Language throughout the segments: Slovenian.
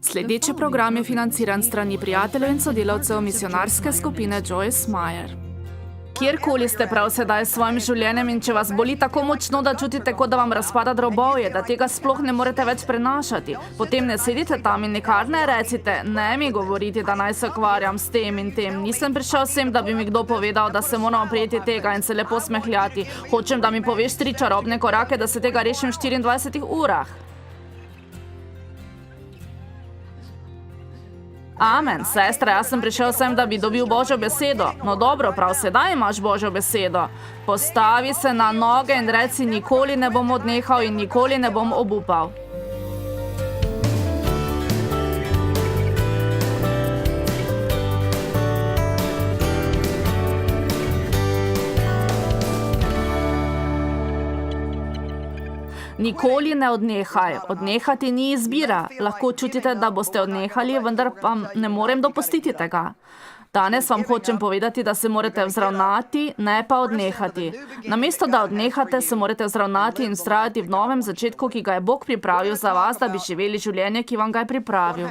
Sledeči program je financiran strani prijateljev in sodelavcev misionarske skupine Joyce Meyer. Kjerkoli ste prav sedaj s svojim življenjem in če vas boli tako močno, da čutite, kot da vam razpada drobovje, da tega sploh ne morete več prenašati, potem ne sedite tam in nikar ne recite, ne mi govoriti, da naj se ukvarjam s tem in tem. Nisem prišel sem, da bi mi kdo povedal, da se moramo prijeti tega in se lepo smehljati. Hočem, da mi poveš 3 čarobne korake, da se tega rešim v 24 urah. Amen, sestra, jaz sem prišel sem, da bi dobil Božjo besedo. No dobro, prav sedaj imaš Božjo besedo. Postavi se na noge in reci, nikoli ne bom odnehal in nikoli ne bom obupal. Nikoli ne odnehaj. Odnehati ni izbira. Lahko čutite, da boste odnehali, vendar pa ne morem dopustiti tega. Danes vam hočem povedati, da se morate vzravnati, ne pa odnehati. Namesto, da odnehate, se morate vzravnati in vztrajati v novem začetku, ki ga je Bog pripravil za vas, da bi živeli življenje, ki vam ga je pripravil.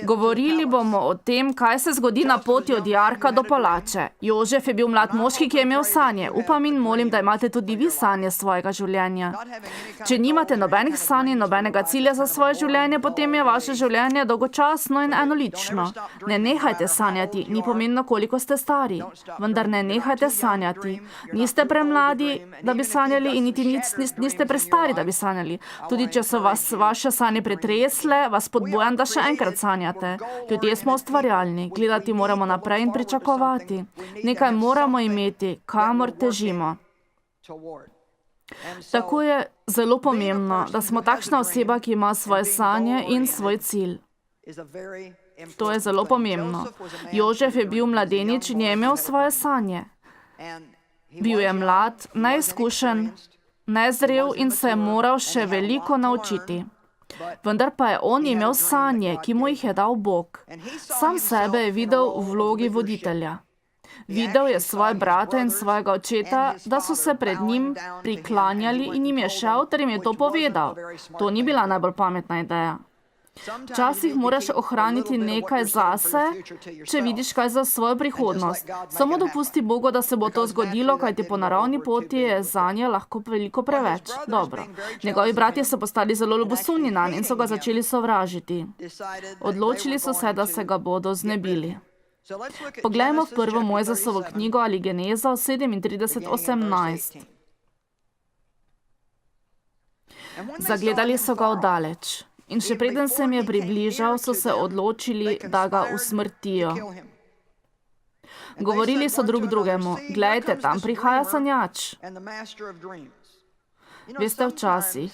Govorili bomo o tem, kaj se zgodi na poti od jarka do palače. Jožef je bil mlad moški, ki je imel sanje. Upam in molim, da imate tudi vi sanje svojega življenja. Če nimate nobenih sanj in nobenega cilja za svoje življenje, potem je vaše življenje dolgočasno in enolično. Ne nehajte sanjati. Ni pomembno, koliko ste stari, vendar ne nehajte sanjati. Niste premladi, da bi sanjali in niti niste prestari, da bi sanjali. Tudi če so vas vaše sanje pretresle, vas spodbujam, da še enkrat sanjate. Ljudje smo ustvarjalni, gledati moramo naprej in pričakovati. Nekaj moramo imeti, kamor težimo. Tako je zelo pomembno, da smo takšna oseba, ki ima svoje sanje in svoj cilj. To je zelo pomembno. Jožef je bil mladenič in je imel svoje sanje. Bil je mlad, neizkušen, nezrel in se je moral še veliko naučiti. Vendar pa je on imel sanje, ki mu jih je dal Bog. Sam sebe je videl v vlogi voditelja. Videl je svoje brate in svojega očeta, da so se pred njim priklanjali in jim je šel, ter jim je to povedal. To ni bila najbolj pametna ideja. Včasih moraš ohraniti nekaj zase, če vidiš kaj za svojo prihodnost. Samo dopusti Bogu, da se bo to zgodilo, kajti po naravni poti je zanje lahko veliko preveč. Dobro. Njegovi bratje so postali zelo ljubosumni nanj in so ga začeli sovražiti. Odločili so se, da se ga bodo znebili. Poglejmo v prvo Mojzesovo knjigo ali Genezo 37:18. Zagledali so ga oddaleč. In še preden se jim je približal, so se odločili, da ga usmrtijo. Govorili so drug drugemu, glejte, tam prihaja sanjač. Veste, včasih,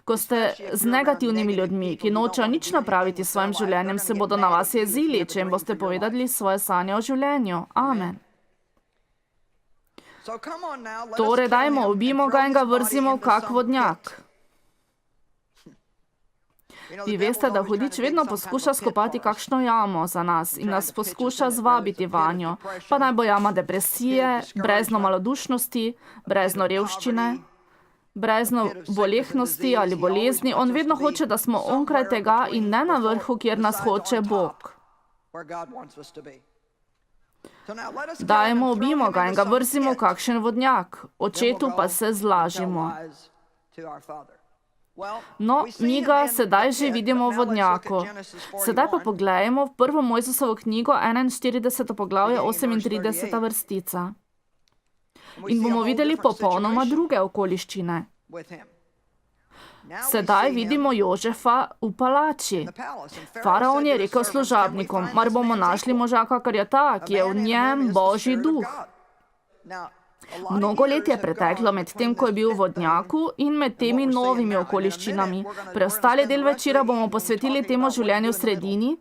ko ste z negativnimi ljudmi, ki nočejo nič napraviti s svojim življenjem, se bodo na vas jezili, če jim boste povedali svoje sanje o življenju. Amen. Torej, dajmo, ubijmo ga in ga vrzimo v kak vodnjak. Vi veste, da hudič vedno poskuša skopati kakšno jamo za nas in nas poskuša zvabiti vanjo. Pa naj bo jama depresije, brezno malodušnosti, brezno revščine, brezno bolehnosti ali bolezni. On vedno hoče, da smo onkraj tega in ne na vrhu, kjer nas hoče Bog. Dajmo, ubijmo ga in ga vrzimo v kakšen vodnjak. Očetu pa se zlažimo. No, mi ga sedaj že vidimo v vodnjaku. Sedaj pa poglejmo v prvo Mojzesovo knjigo 41. poglavje 38. vrstica. In bomo videli popolnoma druge okoliščine. Sedaj vidimo Jožefa v palači. Faraon je rekel služabnikom, mar bomo našli moža, kakor je ta, ki je v njem Božji duh. Mnogo let je preteklo med tem, ko je bil v vodnjaku in med temi novimi okoliščinami. Preostali del večera bomo posvetili temu življenju v sredini,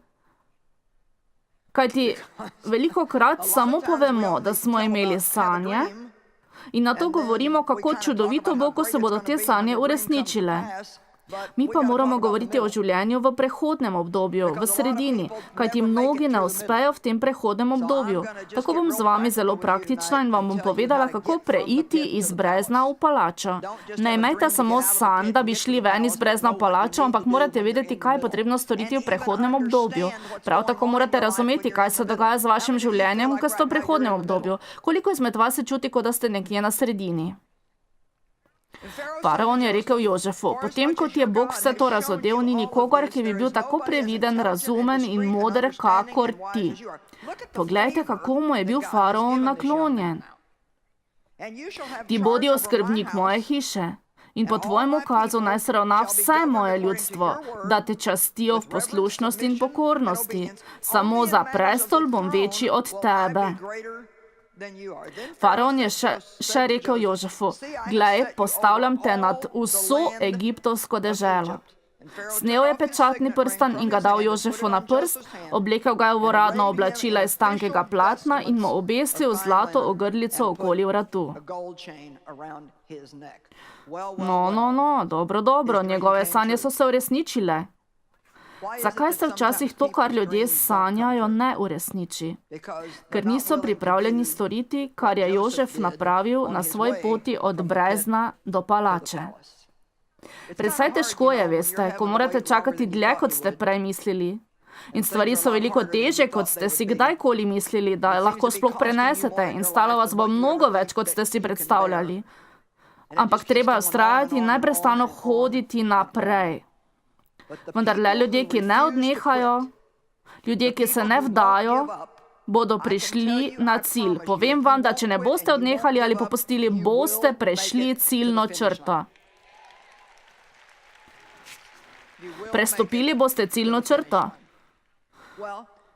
kajti velikokrat samo povemo, da smo imeli sanje in na to govorimo, kako čudovito bo, ko se bodo te sanje uresničile. Mi pa moramo govoriti o življenju v prehodnem obdobju, v sredini, kajti mnogi ne uspejo v tem prehodnem obdobju. Tako bom z vami zelo praktična in vam bom povedala, kako preiti iz brezna v palačo. Ne imejte samo sanj, da bi šli ven iz brezna v palačo, ampak morate vedeti, kaj je potrebno storiti v prehodnem obdobju. Prav tako morate razumeti, kaj se dogaja z vašim življenjem, ko ste v prehodnem obdobju. Koliko izmed vas se čuti, kot da ste nekje na sredini? Faraon je rekel Jožefu: potem, ko ti je Bog vse to razodel, ni nikogar, ki bi bil tako previden, razumen in moder, kakor ti. Poglejte, kako mu je bil Faraon naklonjen. Ti bodi oskrbnik moje hiše in po tvojem ukazu naj se ravna vse moje ljudstvo, da te častijo v poslušnosti in pokornosti. Samo za prestol bom večji od tebe. Faraon je še rekel Jožefu: glej, postavljam te nad vso egiptovsko deželo. Snel je pečatni prstan in ga dal Jožefu na prst, oblekel ga je v uradno oblačila iz tankega platna in mu obesil zlato ogrlico okoli vratu. No, dobro, njegove sanje so se uresničile. Zakaj se včasih to, kar ljudje sanjajo, ne uresniči? Ker niso pripravljeni storiti, kar je Jožef napravil na svoj poti od brezna do palače. Predvsej težko je, veste, ko morate čakati dlje, kot ste prej mislili. In stvari so veliko težje, kot ste si kdajkoli mislili, da lahko sploh prenesete, in stalo vas bo mnogo več, kot ste si predstavljali. Ampak treba je vztrajati in neprestano hoditi naprej. Vendar le ljudje, ki ne odnehajo, ljudje, ki se ne vdajo, bodo prišli na cilj. Povem vam, da če ne boste odnehali ali popustili, boste prešli ciljno črto. Prestopili boste ciljno črto.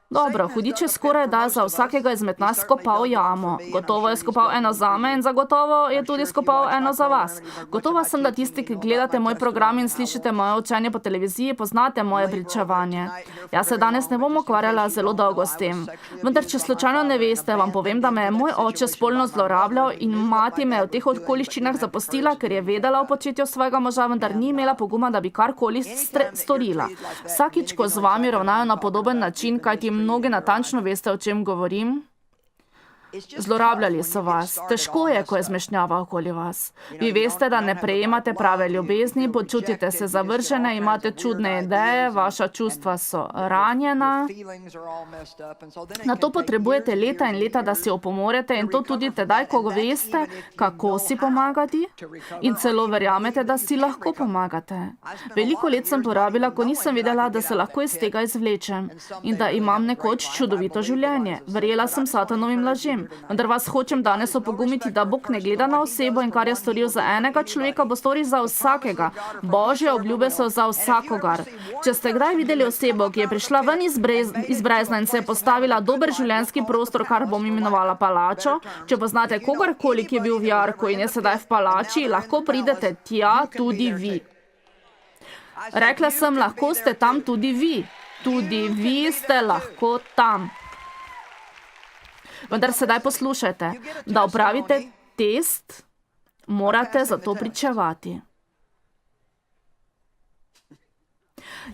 Dobro, hudič je skoraj da za vsakega izmed nas skopal jamo. Gotovo je skopal eno zame in zagotovo je tudi skopal eno za vas. Gotova sem, da tisti, ki gledate moj program in slišite moje učenje po televiziji, poznate moje pričevanje. Jaz se danes ne bom ukvarjala zelo dolgo s tem. Vendar, če slučajno ne veste, vam povem, da me je moj oče spolno zlorabljal in mati me je v teh okoliščinah zapustila, ker je vedela o početju svojega moža, vendar ni imela poguma, da bi karkoli storila. Vsakič, ko z vami ravnajo na podoben način, kajti mnogi natančno veste, o čem govorim. Zlorabljali so vas. Težko je, ko je zmešnjava okoli vas. Vi veste, da ne prejemate prave ljubezni, počutite se zavržene, imate čudne ideje, vaša čustva so ranjena. Na to potrebujete leta in leta, da si opomorete, in to tudi tedaj, ko veste, kako si pomagati, in celo verjamete, da si lahko pomagate. Veliko let sem porabila, ko nisem vedela, da se lahko iz tega izvlečem in da imam nekoč čudovito življenje. Verjela sem satanovim lažem. Vendar vas hočem danes opogumiti, da Bog ne gleda na osebo in kar je storil za enega človeka, bo storil za vsakega. Božje obljube so za vsakogar. Če ste kdaj videli osebo, ki je prišla ven iz brezna in se je postavila dober življenjski prostor, kar bom imenovala palačo, če poznate kogarkoli, ki je bil v jarku in je sedaj v palači, lahko pridete tja tudi vi. Rekla sem, lahko ste tam tudi vi. Tudi vi ste lahko tam. Vendar sedaj poslušajte, da opravite test, morate za to pričevati.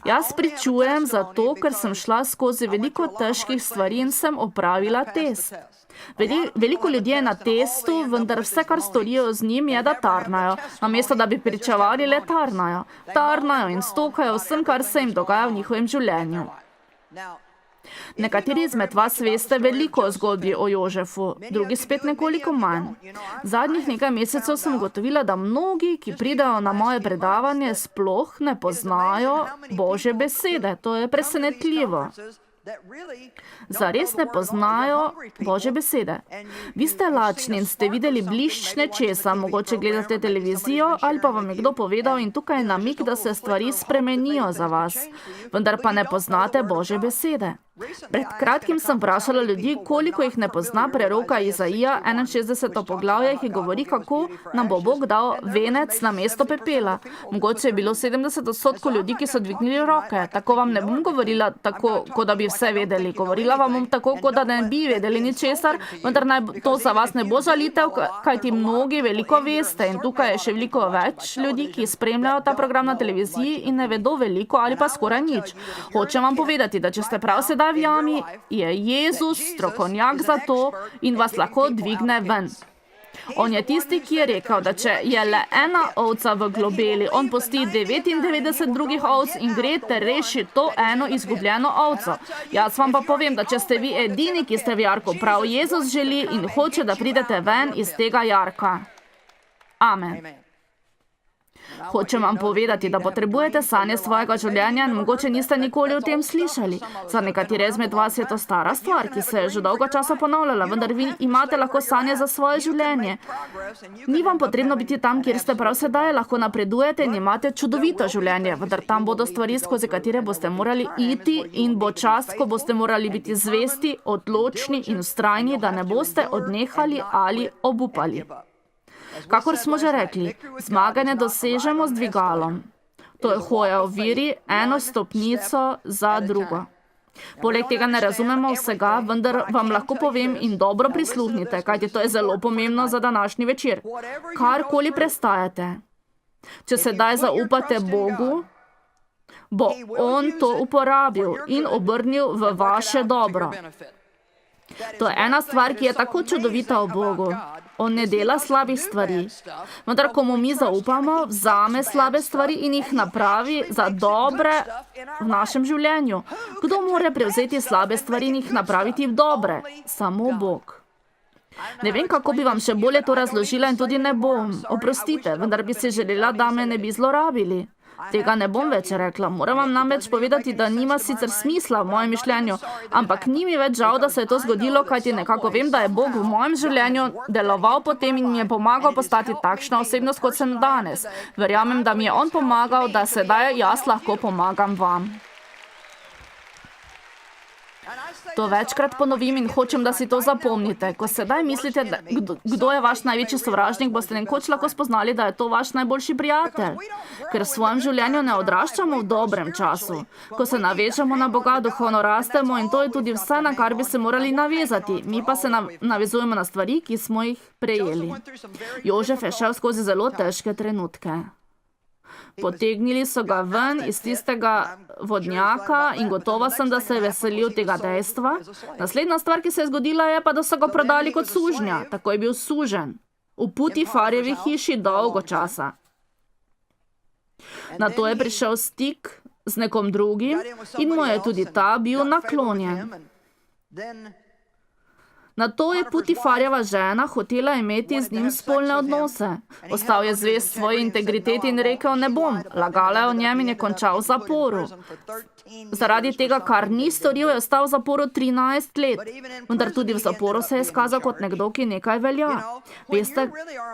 Jaz pričujem zato, ker sem šla skozi veliko težkih stvari in sem opravila test. Veliko ljudi je na testu, vendar vse, kar storijo z njim, je, da tarnajo. Namesto, da bi pričevali, le tarnajo. Tarnajo in stokajo vsem, kar se jim dogaja v njihovem življenju. Nekateri izmed vas veste veliko o zgodbi o Jožefu, drugi spet nekoliko manj. Zadnjih nekaj mesecev sem ugotovila, da mnogi, ki pridejo na moje predavanje, sploh ne poznajo Božje besede. To je presenetljivo. Zares ne poznajo Božje besede. Vi ste lačni in ste videli blišč nečesa, mogoče gledate televizijo ali pa vam je kdo povedal in tukaj je namig, da se stvari spremenijo za vas. Vendar pa ne poznate Božje besede. Pred kratkim sem vprašala ljudi, koliko jih ne pozna preroka Izaija 61. poglavje, ki govori, kako nam bo Bog dal venec na mesto pepela. Mogoče je bilo 70% ljudi, ki so dvignili roke. Tako vam ne bom govorila tako, kot da bi vse vedeli. Govorila vam bom tako, kot da ne bi vedeli ničesar, vendar naj to za vas ne bo žalitev, kajti mnogi veliko veste in tukaj je še veliko več ljudi, ki spremljajo ta program na televiziji in ne vedo veliko ali pa skoraj nič. Hočem vam povedati, da če ste prav sedaj v jami, je Jezus strokovnjak za to in vas lahko dvigne ven. On je tisti, ki je rekel, da če je le ena ovca v globeli, on pusti 99 drugih ovc in gre ter reši to eno izgubljeno ovco. Jaz vam pa povem, da če ste vi edini, ki ste v jarku, prav Jezus želi in hoče, da pridete ven iz tega jarka. Amen. Hočem vam povedati, da potrebujete sanje svojega življenja in mogoče niste nikoli o tem slišali. Za nekatere izmed vas je to stara stvar, ki se je že dolgo časa ponavljala, vendar vi imate lahko sanje za svoje življenje. Ni vam potrebno biti tam, kjer ste prav sedaj, lahko napredujete in imate čudovito življenje, vendar tam bodo stvari, skozi katere boste morali iti in bo čas, ko boste morali biti zvesti, odločni in vztrajni, da ne boste odnehali ali obupali. Kakor smo že rekli, zmaganje dosežemo z dvigalom. To je hoja v viri, eno stopnico za drugo. Poleg tega ne razumemo vsega, vendar vam lahko povem in dobro prisluhnite, kajti to je zelo pomembno za današnji večer. Karkoli prestajate, če sedaj zaupate Bogu, bo On to uporabil in obrnil v vaše dobro. To je ena stvar, ki je tako čudovita v Bogu. On ne dela slabih stvari. Vendar, ko mu mi zaupamo, vzame slabe stvari in jih napravi za dobre v našem življenju. Kdo more prevzeti slabe stvari in jih napraviti v dobre? Samo Bog. Ne vem, kako bi vam še bolje to razložila in tudi ne bom. Oprostite, vendar bi si želela, da me ne bi zlorabili. Tega ne bom več rekla. Moram vam namreč povedati, da nima sicer smisla v mojem mišljenju, ampak ni mi več žal, da se je to zgodilo, kajti nekako vem, da je Bog v mojem življenju deloval potem in mi je pomagal postati takšna osebnost, kot sem danes. Verjamem, da mi je On pomagal, da sedaj jaz lahko pomagam vam. To večkrat ponovim in hočem, da si to zapomnite. Ko sedaj mislite, kdo je vaš največji sovražnik, boste nekoč lahko spoznali, da je to vaš najboljši prijatelj. Ker v svojem življenju ne odraščamo v dobrem času. Ko se navežemo na Boga, duhovno rastemo in to je tudi vse, na kar bi se morali navezati. Mi pa se navezujemo na stvari, ki smo jih prejeli. Jožef je šel skozi zelo težke trenutke. Potegnili so ga ven iz tistega vodnjaka in gotova sem, da se je veselil tega dejstva. Naslednja stvar, ki se je zgodila, je pa, da so ga prodali kot sužnja. Tako je bil sužen. V Putifarjevi hiši dolgo časa. Nato je prišel stik z nekom drugim in mu je tudi ta bil naklonjen. Nato je Putifarjeva žena hotela imeti z njim spolne odnose. Ostal je zvest svoji integriteti in rekel, ne bom. Lagala je o njem in je končal v zaporu. Zaradi tega, kar ni storil, je ostal v zaporu 13 let. Vendar tudi v zaporu se je izkazal kot nekdo, ki nekaj velja. Veste,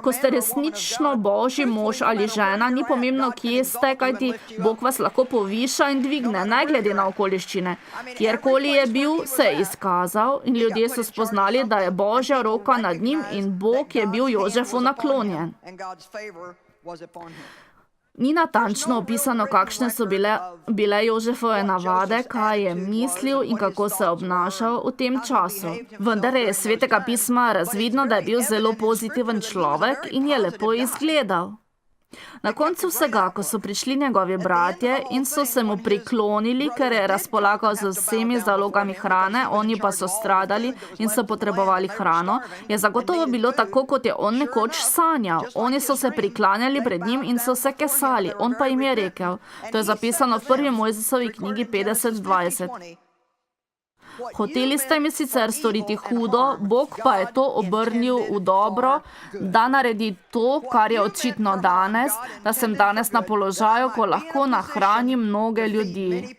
ko ste resnično Božji mož ali žena, ni pomembno, kje ste, kajti Bog vas lahko poviša in dvigne, ne glede na okoliščine. Kjerkoli je bil, se je izkazal in ljudje so spoznali, da je Božja roka nad njim in Bog je bil Jožefu naklonjen. Ni natančno opisano, kakšne so bile Jožefove navade, kaj je mislil in kako se obnašal v tem času. Vendar je iz Svetega pisma razvidno, da je bil zelo pozitiven človek in je lepo izgledal. Na koncu vsega, ko so prišli njegovi bratje in so se mu priklonili, ker je razpolagal z vsemi zalogami hrane, oni pa so stradali in so potrebovali hrano, je zagotovo bilo tako, kot je on nekoč sanjal. Oni so se priklanjali pred njim in so se kesali. On pa jim je rekel, to je zapisano v 1. Mojzesovi knjigi 50:20. Hoteli ste mi sicer storiti hudo, Bog pa je to obrnil v dobro, da naredi to, kar je očitno danes, da sem danes na položaju, ko lahko nahranim mnoge ljudi.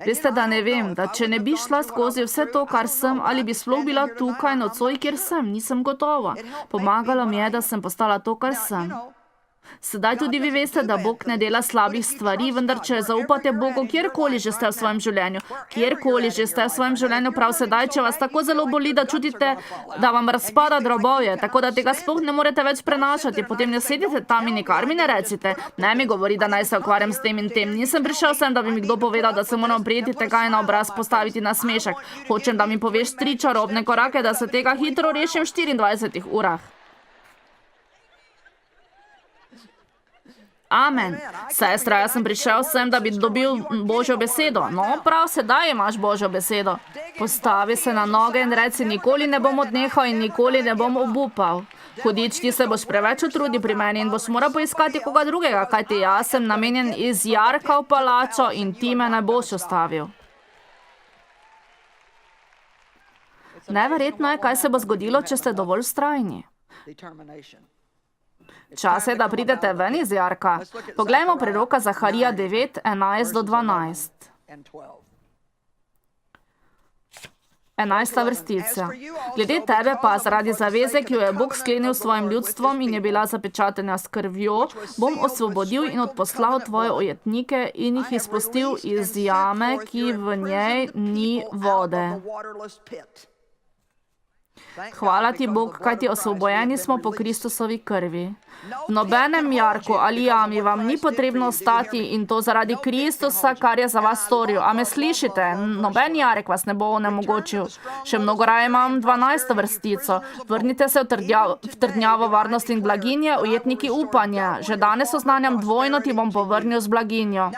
Veste, da ne vem, da če ne bi šla skozi vse to, kar sem, ali bi sploh bila tukaj nocoj, kjer sem, nisem gotova. Pomagalo mi je, da sem postala to, kar sem. Sedaj tudi vi veste, da Bog ne dela slabih stvari, vendar če zaupate Bogu, kjerkoli že ste v svojem življenju, prav sedaj, če vas tako zelo boli, da čutite, da vam razpada drobovje, tako da tega sploh ne morete več prenašati, potem ne sedite tam in nikar mi ne recite, ne mi govori, da naj se ukvarjam s tem in tem. Nisem prišel sem, da bi mi kdo povedal, da se moram prijeti tega in na obraz postaviti na smešek. Hočem, da mi poveš 3 čarobne korake, da se tega hitro rešim v 24 urah. Amen. Sestra, jaz sem prišel sem, da bi dobil Božjo besedo. No, prav sedaj imaš Božjo besedo. Postavi se na noge in reci, nikoli ne bom odnehal in nikoli ne bom obupal. Hudič, ti se boš preveč utrudil pri meni in boš moral poiskati koga drugega, kajti jaz sem namenjen iz jarka v palačo in ti me ne boš ustavil. Neverjetno je, kaj se bo zgodilo, če ste dovolj vztrajni. Čas je, da pridete ven iz jarka. Poglejmo preroka Zaharija 9, 11 do 12. 11. vrstica. Glede tebe pa, zaradi zaveze, ki jo je Bog sklenil s svojim ljudstvom in je bila zapečatena s krvjo, bom osvobodil in odposlal tvoje ujetnike in jih izpustil iz jame, ki v njej ni vode. Hvala ti, Bog, kajti osvobojeni smo po Kristusovi krvi. V nobenem jarku ali jami vam ni potrebno ostati in to zaradi Kristusa, kar je za vas storil. A me slišite? Noben jarek vas ne bo onemogočil. Še mnogo raje imam 12. vrstico. Vrnite se v trdnjavo varnosti in blaginje, ujetniki upanja. Že danes oznanjam dvojno, ti bom povrnil z blaginjo.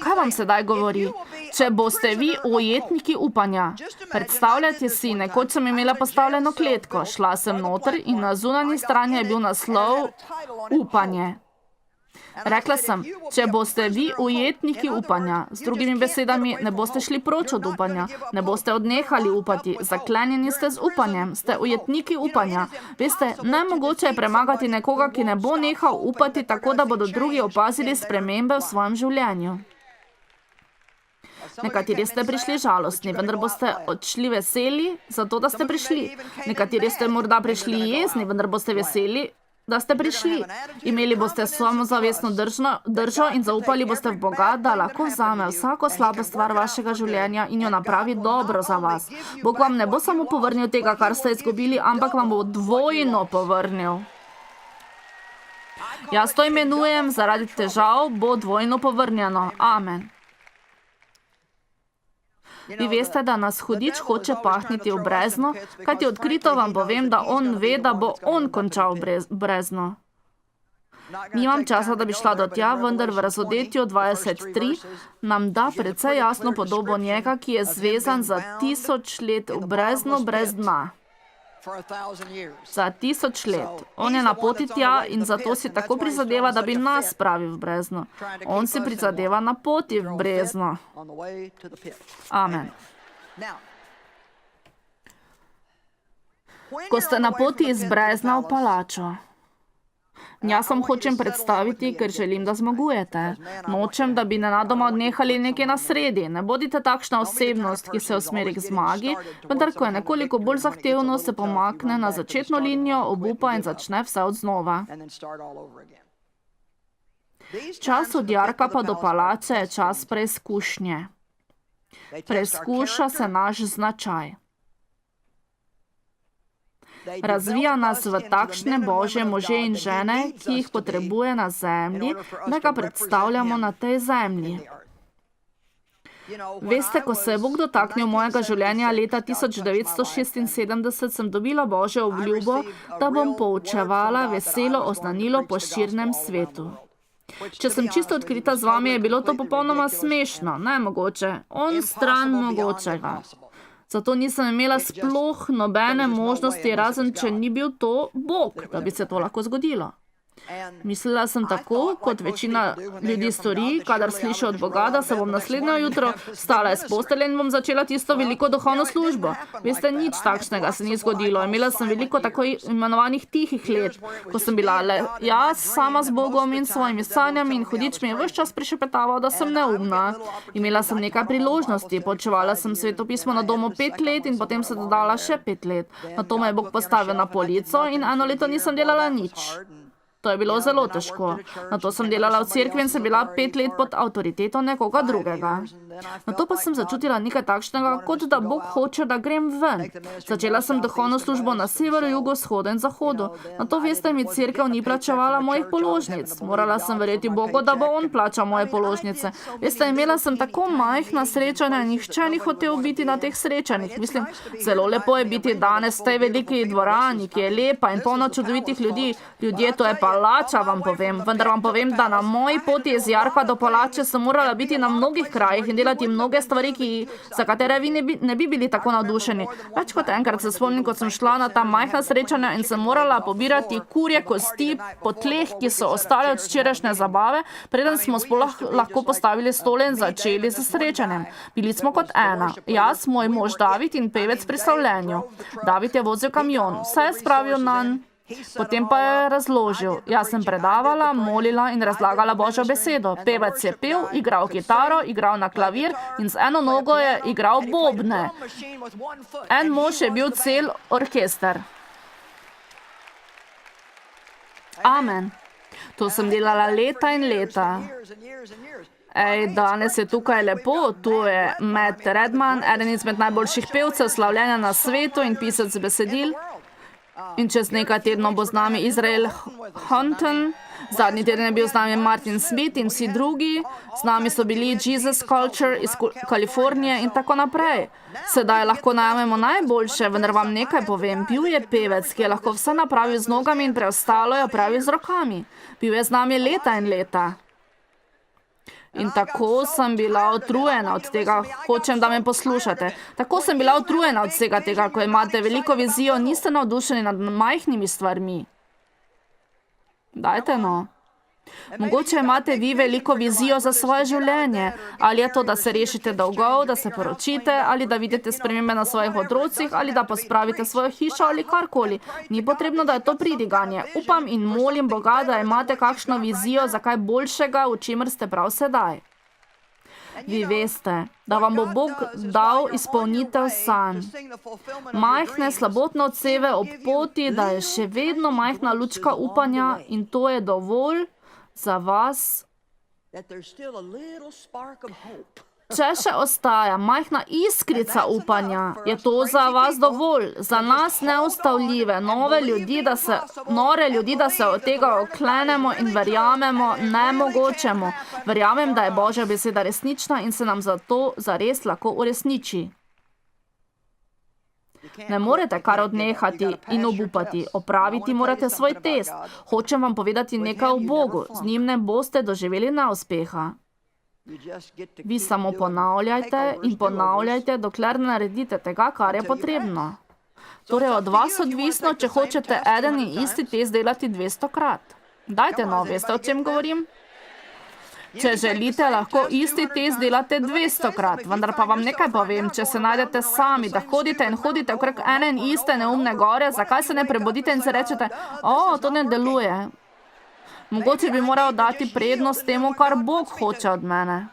Kaj vam sedaj govori? Če boste vi ujetniki upanja. Predstavljajte si, nekoč sem imela postavljeno kletko. Šla sem noter in na zunanji strani je bil naslov upanje. Rekla sem, če boste vi ujetniki upanja, z drugimi besedami, ne boste šli proč od upanja, ne boste odnehali upati, zaklenjeni ste z upanjem, ste ujetniki upanja. Veste, nemogoče je premagati nekoga, ki ne bo nehal upati, tako da bodo drugi opazili spremembe v svojem življenju. Nekateri ste prišli žalostni, vendar boste odšli veseli, zato da ste prišli. Nekateri ste morda prišli jezni, vendar boste veseli, da ste prišli. Imeli boste samozavestno držo in zaupali boste v Boga, da lahko vzame vsako slabo stvar vašega življenja in jo napravi dobro za vas. Bog vam ne bo samo povrnil tega, kar ste izgubili, ampak vam bo dvojno povrnil. Jaz to imenujem, zaradi težav bo dvojno povrnjeno. Amen. Vi veste, da nas hudič hoče pahniti v brezno, kajti odkrito vam povem, da on ve, da bo on končal brezno. Nimam časa, da bi šla do tja, vendar v Razodetju 23 nam da precej jasno podobo njega, ki je zvezan za 1000 let v brezno brez dna. Za 1000 let. On je na poti tja in zato si tako prizadeva, da bi nas spravil v brezno. On si prizadeva na poti v brezno. Amen. Ko ste na poti iz brezna v palačo. Jaz vam hočem predstaviti, ker želim, da zmagujete. Nočem, da bi nenadoma odnehali nekje na sredi. Ne bodite takšna osebnost, ki se usmeri k zmagi, vendar ko je nekoliko bolj zahtevno, se pomakne na začetno linijo, obupa in začne vse od znova. Čas od jarka pa do palače je čas preizkušnje. Preizkuša se naš značaj. Razvija nas v takšne Božje može in žene, ki jih potrebuje na zemlji, da ga predstavljamo na tej zemlji. Veste, ko se je Bog dotaknil mojega življenja leta 1976, sem dobila Božjo obljubo, da bom poučevala veselo oznanilo po širnem svetu. Če sem čisto odkrita z vami, je bilo to popolnoma smešno, nemogoče, on stran mogočega. Zato nisem imela sploh nobene možnosti, razen če ni bil to Bog, da bi se to lahko zgodilo. Mislila sem tako, kot večina ljudi stori, kadar sliši od Boga, da se bom naslednjo jutro vstala iz postelje in bom začela tisto veliko duhovno službo. Veste, nič takšnega se ni zgodilo. Imela sem veliko tako imenovanih tihih let, ko sem bila le jaz sama z Bogom in svojimi sanjami in hudič mi je ves čas prišepetaval, da sem neumna. Imela sem nekaj priložnosti, poučevala sem svetopismo na domu 5 let in potem se dodala še 5 let. Na to me je Bog postavil na polico in 1 leto nisem delala nič. To je bilo zelo težko. Nato sem delala v cerkvi in sem bila 5 let pod avtoriteto nekoga drugega. Nato pa sem začutila nekaj takšnega, kot da Bog hoče, da grem ven. Začela sem duhovno službo na severu, jugu, vzhodu in zahodu. Nato, veste, mi cerkev ni plačevala mojih položnic. Morala sem verjeti Bogu, da bo on plačal moje položnice. Veste, imela sem tako majhna srečanja, nihče ni hotel biti na teh srečanjih. Mislim, zelo lepo je biti danes v tej veliki dvorani, ki je lepa in polno čudovitih ljudi. Ljudje, to je palača, vam povem. Vendar vam povem, da na moji poti iz Jarka do palače sem morala biti na mnogih krajih in delati mnoge stvari, za katere vi ne bi bili tako navdušeni. Več kot enkrat se spomnim, ko sem šla na ta majhna srečanja in sem morala pobirati kurje kosti po tleh, ki so ostale od včerajšnje zabave, preden smo sploh lahko postavili stole in začeli z srečanjem. Bili smo kot ena. Jaz, moj mož David in pevec pri slavljenju. David je vozil kamion, vse je spravil nanj. Potem pa je razložil. Jaz sem predavala, molila in razlagala Božjo besedo. Pevec je pel, igral kitaro, igral na klavir in z eno nogo je igral bobne. En mož je bil cel orkester. Amen. To sem delala leta in leta. Danes je tukaj lepo. Tu je Matt Redman, eden izmed najboljših pevcev slavljenja na svetu in pisec besedil. In čez nekaj tednov bo z nami Israel Houghton, zadnji teden je bil z nami Martin Smith in vsi drugi, z nami so bili Jesus Culture iz Kalifornije in tako naprej. Sedaj lahko najamemo najboljše, vendar vam nekaj povem. Bil je pevec, ki je lahko vse napravil z nogami in preostalo je opravil z rokami. Bil je z nami leta in leta. In tako sem bila utrujena od tega, hočem, da me poslušate. Tako sem bila utrujena od vsega tega, ko imate veliko vizijo, niste navdušeni nad majhnimi stvarmi. Dajte no. Mogoče imate vi veliko vizijo za svoje življenje. Ali je to, da se rešite dolgov, da se poročite, ali da vidite spremembe na svojih otrocih, ali da pospravite svojo hišo ali karkoli. Ni potrebno, da je to pridiganje. Upam in molim Boga, da imate kakšno vizijo za kaj boljšega, v čemer ste prav sedaj. Vi veste, da vam bo Bog dal izpolnitev sanj. Majhne slabotne odseve ob poti, da je še vedno majhna lučka upanja in to je dovolj za vas. Če še ostaja majhna iskrica upanja, je to za vas dovolj, za nas neustavljive, nore ljudi, da se od tega oklenemo in verjamemo nemogočemu. Verjamem, da je Božja beseda resnična in se nam zato zares lahko uresniči. Ne morete kar odnehati in obupati. Opraviti morate svoj test. Hočem vam povedati nekaj o Bogu. Z njim ne boste doživeli neuspeha. Vi samo ponavljajte in ponavljajte, dokler ne naredite tega, kar je potrebno. Torej od vas odvisno, če hočete eden in isti test delati 200-krat. Dajte no, veste, o čem govorim? Če želite, lahko isti test delate 200-krat, vendar pa vam nekaj povem, če se najdete sami, da hodite in hodite okrog ene in iste neumne gore, zakaj se ne prebudite in se rečete, to ne deluje. Mogoče bi moral dati prednost temu, kar Bog hoče od mene.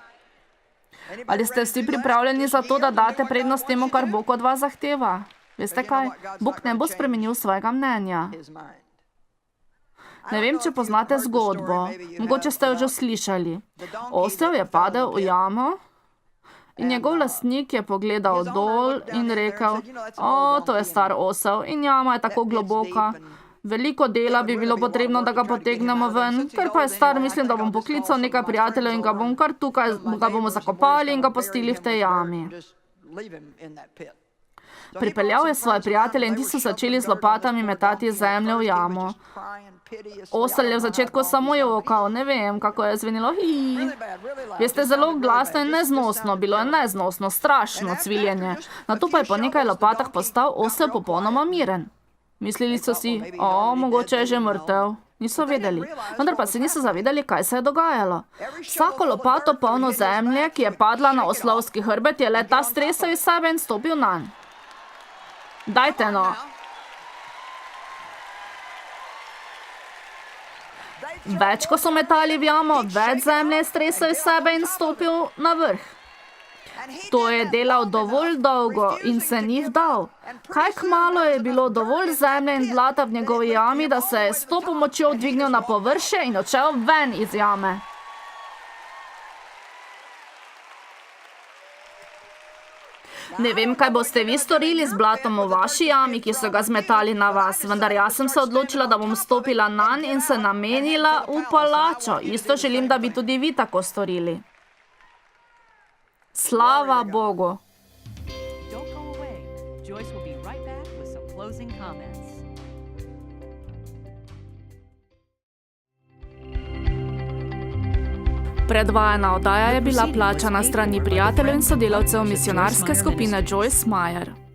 Ali ste vsi pripravljeni za to, da date prednost temu, kar Bog od vas zahteva? Veste kaj? Bog ne bo spremenil svojega mnenja. Ne vem, če poznate zgodbo. Mogoče ste jo že slišali. Osel je padel v jamo in njegov lastnik je pogledal dol in rekel, to je star osel in jama je tako globoka. Veliko dela bi bilo potrebno, da ga potegnemo ven, ker pa je star, mislim, da bom poklical nekaj prijateljev in ga bom kar tukaj, ga bomo zakopali in ga pustili v tej jami. Pripeljal je svoje prijatelje in ti so začeli z lopatami metati zemljo v jamo. Osel je v začetku samo jokal, ne vem, kako je zvenilo. Veste, zelo glasno in neznosno, bilo je neznosno, strašno cviljenje. Nato pa je po nekaj lopatah postal osel popolnoma miren. Mislili so si, mogoče je že mrtev. Niso vedeli, vendar pa se niso zavedali, kaj se je dogajalo. Vsako lopato polno zemlje, ki je padla na oslovski hrbet, je le ta stresel iz sebe in stopil nanj. Dajte no. Več, ko so metali v jamo, več zemlje je stresel iz sebe in stopil na vrh. To je delal dovolj dolgo in se ni vdal. Kaj kmalu je bilo dovolj zemlje in blata v njegovi jami, da se je s to pomočjo dvignil na površje in odšel ven iz jame. Ne vem, kaj boste vi storili z blatom v vaši jami, ki so ga zmetali na vas, vendar jaz sem se odločila, da bom stopila nanj in se namenila v palačo. Isto želim, da bi tudi vi tako storili. Slava Bogu! Predvajana oddaja je bila plačana s strani prijateljev in sodelavcev misionarske skupine Joyce Meyer.